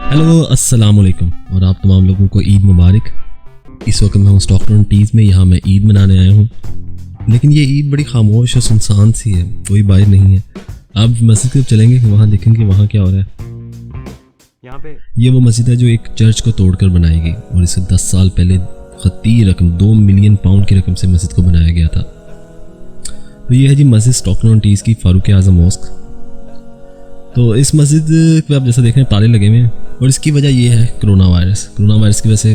Hello अस्सलाम वालेकुम और आप तमाम लोगों को ईद मुबारक। इस वक्त मैं हूँ स्टॉकटन-ऑन-टीज़ में। यहाँ मैं ईद मनाने आया हूँ, लेकिन ये ईद बड़ी खामोश और सुनसान सी है, कोई बाहर नहीं है। अब मस्जिद की तरफ चलेंगे, वहाँ देखेंगे वहाँ क्या हो रहा है। यहाँ पे ये वो मस्जिद है जो एक चर्च को तोड़कर बनाई गई और इसे 10 साल पहले खती रकम 2 मिलियन पाउंड की रकम से मस्जिद को बनाया गया था। तो ये है जी मस्जिद स्टॉकटन-ऑन-टीज़ की फारूक आज़म मॉस्क। तो इस मस्जिद पे आप जैसा देख रहे हैं ताले लगे हुए हैं और इसकी वजह ये है कोरोना वायरस की वजह से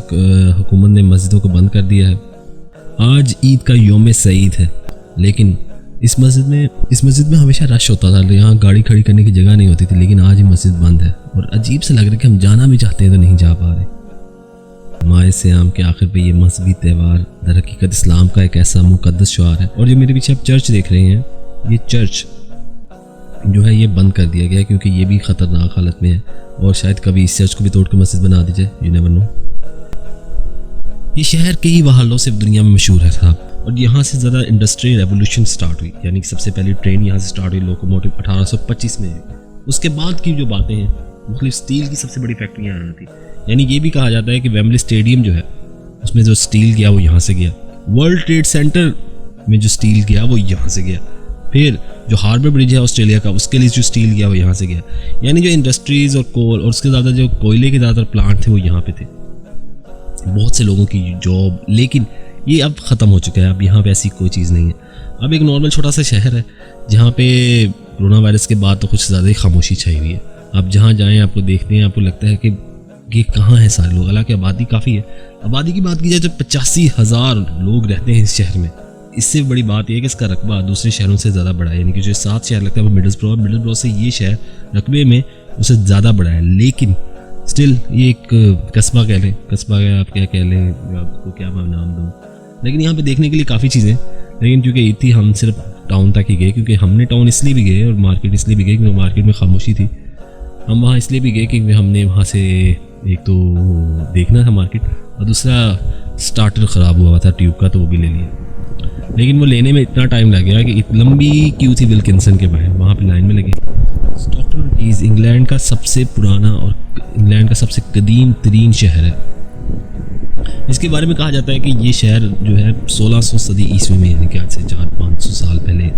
हुकूमत ने मस्जिदों को बंद कर दिया है। आज ईद का यौम सईद है, लेकिन इस मस्जिद में हमेशा रश होता था, यहाँ गाड़ी खड़ी करने की जगह नहीं होती थी, लेकिन आज ये मस्जिद बंद है और अजीब से लग रहा है कि हम जाना भी चाहते हैं तो नहीं जा पा रहे। माह सियाम के आखिर पे ये मजहबी त्यौहार दर हकीकत इस्लाम का एक ऐसा मुकद्दस शुआर है। और जो मेरे पीछे आप चर्च देख रहे हैं, ये चर्च जो है ये बंद कर दिया गया है क्योंकि ये भी ख़तरनाक हालत में है और शायद कभी इस चर्च को भी तोड़कर मस्जिद बना दी जाए, यू नेवर नो। ये शहर कई वहालों से दुनिया में मशहूर है साहब, और यहाँ से ज़्यादा इंडस्ट्रियल रेवोल्यूशन स्टार्ट हुई, यानी कि सबसे पहले ट्रेन यहाँ से स्टार्ट हुई, लोकोमोटिव 1825 में। उसके बाद की जो बातें हैं, मुख्तलिफ स्टील की सबसे बड़ी फैक्ट्री यहाँ थी, यानी ये भी कहा जाता है कि वेम्बली स्टेडियम जो है उसमें जो स्टील गया वो यहाँ से गया, वर्ल्ड ट्रेड सेंटर में जो स्टील गया वो यहाँ से गया, फिर जो हार्बर ब्रिज है ऑस्ट्रेलिया का उसके लिए जो स्टील गया वो यहाँ से गया। यानी जो इंडस्ट्रीज़ और कोल और उसके ज़्यादा जो कोयले के ज़्यादातर प्लांट थे वो यहाँ पे थे, बहुत से लोगों की जॉब। लेकिन ये अब ख़त्म हो चुका है, अब यहाँ पे ऐसी कोई चीज़ नहीं है। अब एक नॉर्मल छोटा सा शहर है जहाँ पे कोरोना वायरस के बाद तो कुछ ज़्यादा ही खामोशी छाई हुई है। आप जहाँ जाएँ आपको देखते हैं, आपको लगता है कि ये कहाँ है सारे लोग, हालांकि आबादी काफ़ी है। आबादी की बात की जाए तो 85,000 लोग रहते हैं इस शहर में। इससे बड़ी बात यह है कि इसका रकबा दूसरे शहरों से ज़्यादा बड़ा है, यानी कि जो 7 शहर लगता है वो मिडलस्ब्रो से ये शहर रकबे में उससे ज़्यादा बड़ा है। लेकिन स्टिल ये एक कस्बा कह लें, कस्बा है आप क्या कह लें, आपको क्या मैं नाम दूँ, लेकिन यहाँ पे देखने के लिए काफ़ी चीज़ें। लेकिन क्योंकि ईद थी हम सिर्फ टाउन तक ही गए, क्योंकि हमने टाउन इसलिए भी गए और मार्केट इसलिए भी गए क्योंकि मार्केट में खामोशी थी। हम वहाँ इसलिए भी गए क्योंकि हमने वहाँ से एक तो देखना था मार्केट और दूसरा स्टार्टर ख़राब हुआ था ट्यूब का, तो वो भी ले लिया। लेकिन वो लेने में इतना टाइम लग गया कि लंबी क्यू थी विल्किंसन के बाहर, वहाँ पे लाइन में लगे। स्टॉकटन-ऑन-टीज़ इंग्लैंड का सबसे पुराना और इंग्लैंड का सबसे कदीम तरीन शहर है। इसके बारे में कहा जाता है कि ये शहर जो है 1600 सदी ईस्वी में, यानी कि आज से 400-500 साल पहले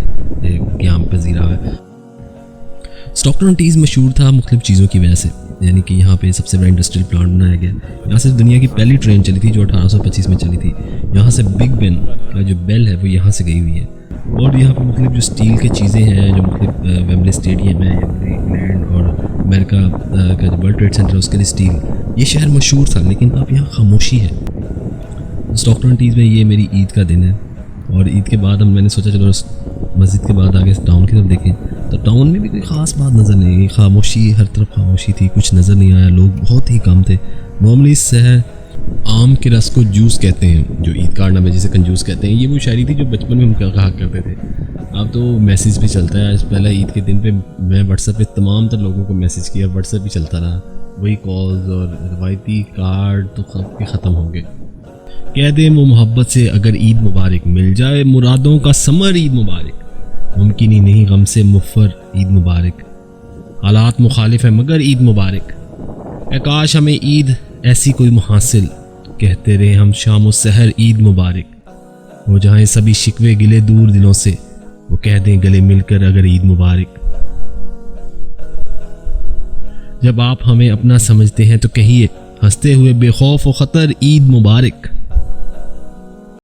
क़याम पज़ीरा है। स्टॉकटन-ऑन-टीज़ मशहूर था मुख्तलिफ चीज़ों की वजह से, यानी कि यहाँ पे सबसे बड़ा इंडस्ट्रियल प्लांट बनाया गया। यहाँ से दुनिया की पहली ट्रेन चली थी जो 1825 में चली थी। यहाँ से बिग बेन का जो बेल है वो यहाँ से गई हुई है। और यहाँ पे मुख्तलिफ जो स्टील की चीज़ें हैं, जो मुख्तलिफ वेम्बली स्टेडियम है, इंग्लैंड और अमेरिका का जो वर्ल्ड ट्रेड सेंटर है उसके लिए स्टील, ये शहर मशहूर था। लेकिन अब यहाँ खामोशी है। स्टॉकटन-ऑन-टीज़ में ये मेरी ईद का दिन है और ईद के बाद मैंने सोचा चलो मस्जिद के बाद आगे टाउन की तरफ देखें, तो टाउन में भी कोई ख़ास बात नज़र नहीं आई। खामोशी, हर तरफ खामोशी थी, कुछ नज़र नहीं आया, लोग बहुत ही कम थे। नॉर्मली इस शहर आम के रस को जूस कहते हैं, जो ईद कार्ड में जिसे कंजूस कहते हैं, ये वो शायरी थी जो बचपन में हम कहा करते थे। अब तो मैसेज भी चलता है। पहले ईद के दिन पे मैं व्हाट्सएप पे तमाम तर लोगों को मैसेज किया, व्हाट्सएप भी चलता रहा, वही कॉल्स और रवायती कार्ड तो कब के ख़त्म हो गए। कह दे वो मोहब्बत से अगर ईद मुबारक, मिल जाए मुरादों का समर ईद मुबारक, मुमकिन ही नहीं गम से मुफर ईद मुबारक, हालात मुखालिफ है मगर ईद मुबारक, काश हमें ईद ऐसी कोई मुहासिल, कहते रहे हम शाम व सहर ईद मुबारक, हो जाएं सभी शिकवे गिले दूर दिलों से, वो कह दें गले मिलकर अगर ईद मुबारक। जब आप हमें अपना समझते हैं तो कहिए हंसते हुए बेखौफ व खतर ईद मुबारक।